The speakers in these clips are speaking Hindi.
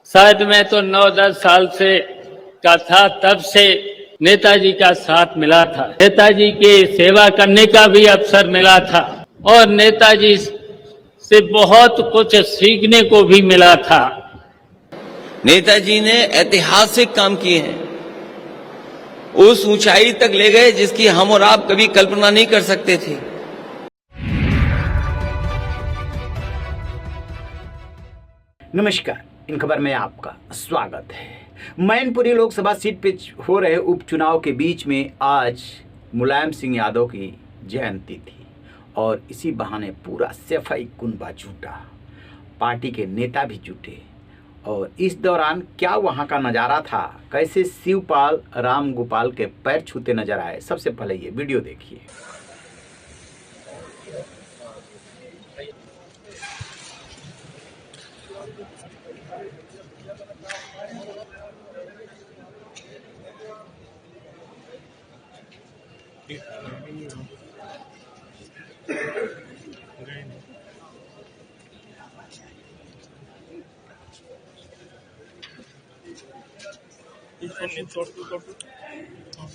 शायद मैं तो 9-10 साल से का था, तब से नेताजी का साथ मिला था, नेताजी की सेवा करने का भी अवसर मिला था और नेताजी से बहुत कुछ सीखने को भी मिला था। नेताजी ने ऐतिहासिक काम किए हैं, उस ऊंचाई तक ले गए जिसकी हम और आप कभी कल्पना नहीं कर सकते थे। नमस्कार, इन खबर में आपका स्वागत है। मैनपुरी लोकसभा सीट पे हो रहे उपचुनाव के बीच में आज मुलायम सिंह यादव की जयंती थी और इसी बहाने पूरा सफाई कुनबा जुटा, पार्टी के नेता भी जुटे। और इस दौरान क्या वहां का नज़ारा था, कैसे शिवपाल राम गोपाल के पैर छूते नजर आए, सबसे पहले ये वीडियो देखिए।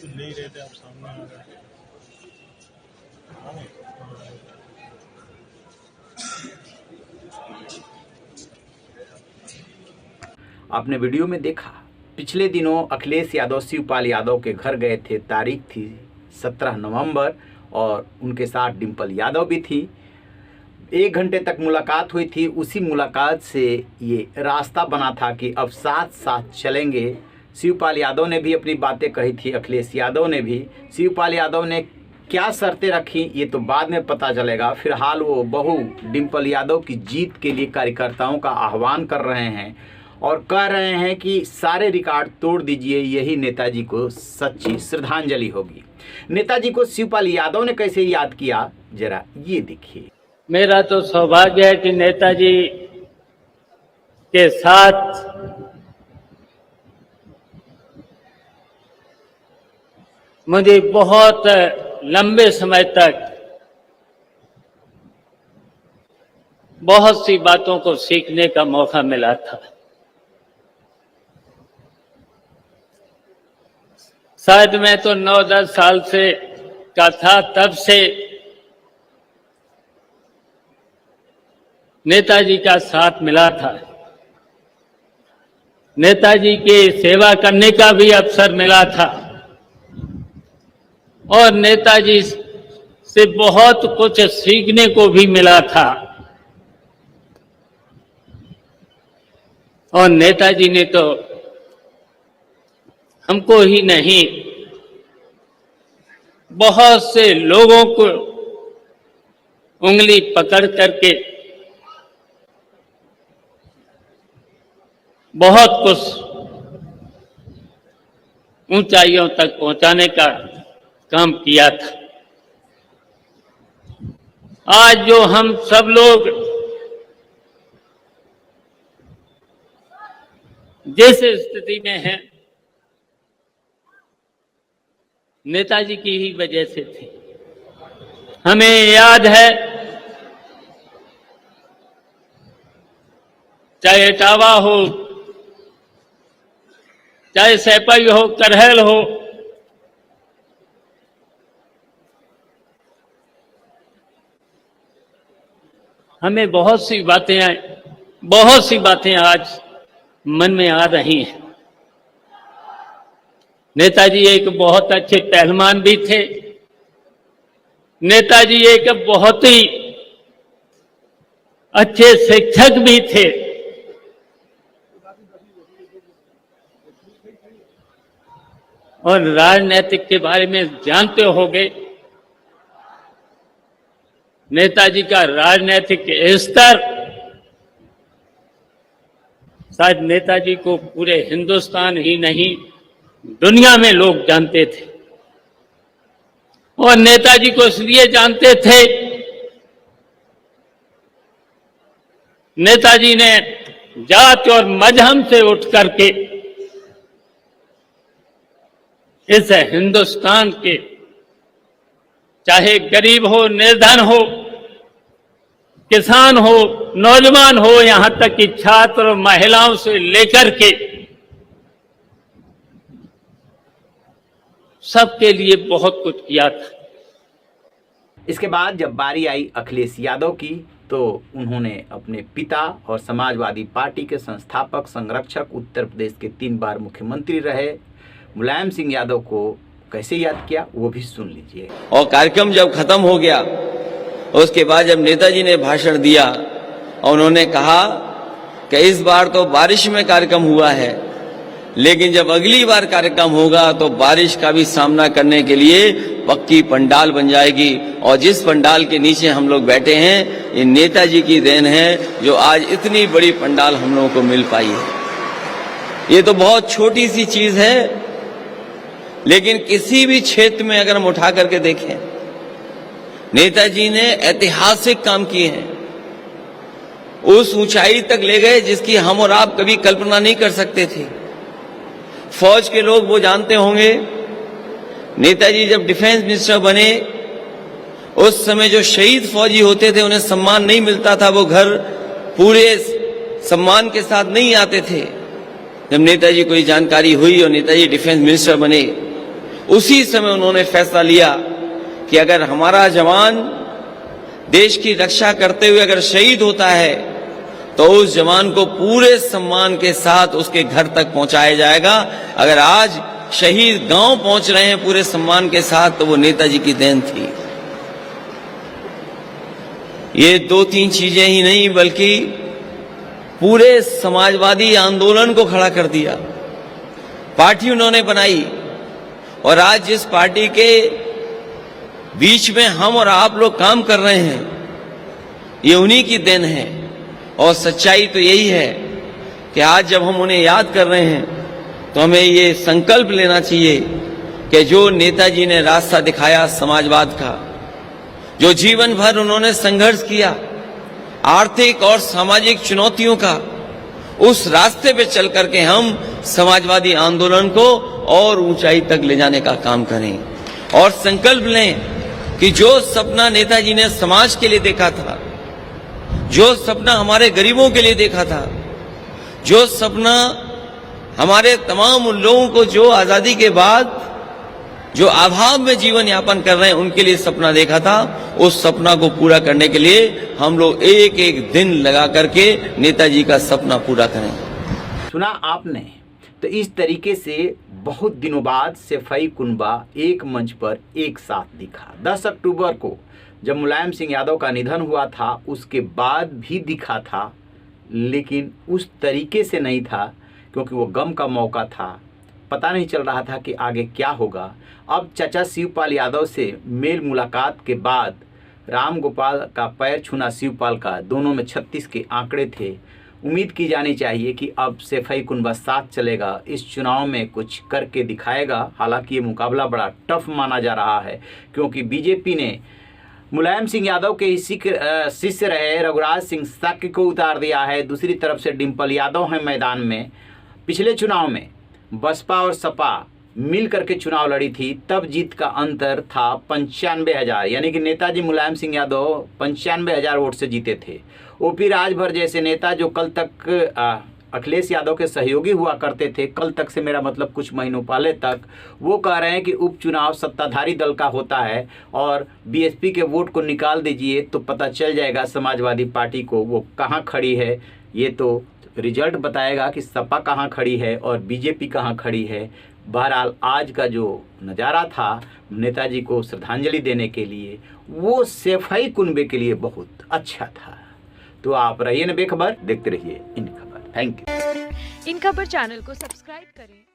ले रहे थे आप सामने आ गए। आपने वीडियो में देखा, पिछले दिनों अखिलेश यादव शिवपाल यादव के घर गए थे। तारीख थी 17 नवंबर और उनके साथ डिम्पल यादव भी थी। 1 घंटे तक मुलाकात हुई थी। उसी मुलाकात से ये रास्ता बना था कि अब साथ साथ चलेंगे। शिवपाल यादव ने भी अपनी बातें कही थी, अखिलेश यादव ने भी। शिवपाल यादव ने क्या शर्तें रखी ये तो बाद में पता चलेगा। फिलहाल वो बहू डिम्पल यादव की जीत के लिए कार्यकर्ताओं का आह्वान कर रहे हैं और कह रहे हैं कि सारे रिकॉर्ड तोड़ दीजिए, यही नेताजी को सच्ची श्रद्धांजलि होगी। नेताजी को शिवपाल यादव ने कैसे याद किया, जरा ये देखिए। मेरा तो सौभाग्य है कि नेताजी के साथ मुझे बहुत लंबे समय तक बहुत सी बातों को सीखने का मौका मिला था। शायद मैं तो 9-10 साल से का था, तब से नेताजी का साथ मिला था, नेताजी की सेवा करने का भी अवसर मिला था और नेताजी से बहुत कुछ सीखने को भी मिला था। और नेताजी ने तो हमको ही नहीं, बहुत से लोगों को उंगली पकड़ करके बहुत कुछ ऊंचाइयों तक पहुंचाने का काम किया था। आज जो हम सब लोग जिस स्थिति में हैं, नेताजी की ही वजह से थी। हमें याद है, चाहे इटावा हो, चाहे सैपई हो, करहल हो, हमें बहुत सी बातें आज मन में आ रही हैं। नेताजी एक बहुत अच्छे पहलवान भी थे। नेताजी एक बहुत ही अच्छे शिक्षक भी थे। और राजनीतिक के बारे में जानते होंगे, नेताजी का राजनीतिक स्तर, शायद नेताजी को पूरे हिंदुस्तान ही नहीं दुनिया में लोग जानते थे। और नेताजी को इसलिए जानते थे, नेताजी ने जात और मजहब से उठ करके इस हिंदुस्तान के, चाहे गरीब हो निर्धन हो, किसान हो, नौजवान हो, यहां तक कि छात्र और महिलाओं से लेकर के सबके लिए बहुत कुछ किया था। इसके बाद जब बारी आई अखिलेश यादव की तो उन्होंने अपने पिता और समाजवादी पार्टी के संस्थापक, संरक्षक, उत्तर प्रदेश के 3 बार मुख्यमंत्री रहे मुलायम सिंह यादव को कैसे याद किया वो भी सुन लीजिए। और कार्यक्रम जब खत्म हो गया, उसके बाद जब नेताजी ने भाषण दिया और उन्होंने कहा कि इस बार तो बारिश में कार्यक्रम हुआ है, लेकिन जब अगली बार कार्यक्रम होगा तो बारिश का भी सामना करने के लिए पक्की पंडाल बन जाएगी। और जिस पंडाल के नीचे हम लोग बैठे हैं, ये नेताजी की देन है जो आज इतनी बड़ी पंडाल हम लोगों को मिल पाई है। ये तो बहुत छोटी सी चीज है, लेकिन किसी भी क्षेत्र में अगर हम उठा करके देखें, नेताजी ने ऐतिहासिक काम किए हैं, उस ऊंचाई तक ले गए जिसकी हम और आप कभी कल्पना नहीं कर सकते थे। फौज के लोग वो जानते होंगे, नेताजी जब डिफेंस मिनिस्टर बने उस समय जो शहीद फौजी होते थे उन्हें सम्मान नहीं मिलता था, वो घर पूरे सम्मान के साथ नहीं आते थे। जब नेताजी को ये जानकारी हुई और नेताजी डिफेंस मिनिस्टर बने, उसी समय उन्होंने फैसला लिया कि अगर हमारा जवान देश की रक्षा करते हुए अगर शहीद होता है तो उस जवान को पूरे सम्मान के साथ उसके घर तक पहुंचाया जाएगा। अगर आज शहीद गांव पहुंच रहे हैं पूरे सम्मान के साथ, तो वो नेताजी की देन थी। ये 2-3 चीजें ही नहीं बल्कि पूरे समाजवादी आंदोलन को खड़ा कर दिया। पार्टी उन्होंने बनाई और आज जिस पार्टी के बीच में हम और आप लोग काम कर रहे हैं, ये उन्हीं की देन है। और सच्चाई तो यही है कि आज जब हम उन्हें याद कर रहे हैं तो हमें ये संकल्प लेना चाहिए कि जो नेताजी ने रास्ता दिखाया समाजवाद का, जो जीवन भर उन्होंने संघर्ष किया आर्थिक और सामाजिक चुनौतियों का, उस रास्ते पे चल करके हम समाजवादी आंदोलन को और ऊंचाई तक ले जाने का काम करें। और संकल्प लें कि जो सपना नेताजी ने समाज के लिए देखा था, जो सपना हमारे गरीबों के लिए देखा था, जो सपना हमारे तमाम उन लोगों को जो आजादी के बाद जो अभाव में जीवन यापन कर रहे हैं उनके लिए सपना देखा था, उस सपना को पूरा करने के लिए हम लोग एक एक दिन लगा करके नेताजी का सपना पूरा करें। सुना आपने, तो इस तरीके से बहुत दिनों बाद सफाई कुनबा एक मंच पर एक साथ दिखा। 10 अक्टूबर को जब मुलायम सिंह यादव का निधन हुआ था उसके बाद भी दिखा था, लेकिन उस तरीके से नहीं था क्योंकि वो गम का मौका था, पता नहीं चल रहा था कि आगे क्या होगा। अब चाचा शिवपाल यादव से मेल मुलाकात के बाद राम गोपाल का पैर छूना शिवपाल का, दोनों में 36 के आंकड़े थे। उम्मीद की जानी चाहिए कि अब सफाई कुनबा साथ चलेगा, इस चुनाव में कुछ करके दिखाएगा। हालांकि ये मुकाबला बड़ा टफ माना जा रहा है क्योंकि बीजेपी ने मुलायम सिंह यादव के शिष्य रहे रघुराज सिंह साक्य को उतार दिया है। दूसरी तरफ से डिम्पल यादव हैं मैदान में। पिछले चुनाव में बसपा और सपा मिल करके चुनाव लड़ी थी, तब जीत का अंतर था 95,000, यानी कि नेताजी मुलायम सिंह यादव 95,000 वोट से जीते थे। ओपी राजभर जैसे नेता जो कल तक अखिलेश यादव के सहयोगी हुआ करते थे, कल तक से मेरा मतलब कुछ महीनों पहले तक, वो कह रहे हैं कि उपचुनाव सत्ताधारी दल का होता है और बीएसपी के वोट को निकाल दीजिए तो पता चल जाएगा समाजवादी पार्टी को वो कहाँ खड़ी है। ये तो रिजल्ट बताएगा कि सपा कहाँ खड़ी है और बीजेपी कहाँ खड़ी है। बहरहाल आज का जो नज़ारा था नेताजी को श्रद्धांजलि देने के लिए, वो सफाई कुनबे के लिए बहुत अच्छा था। तो आप रहिए न बेखबर, देखते रहिए इन खबर। Thank you. इन खबर चैनल को सब्सक्राइब करें।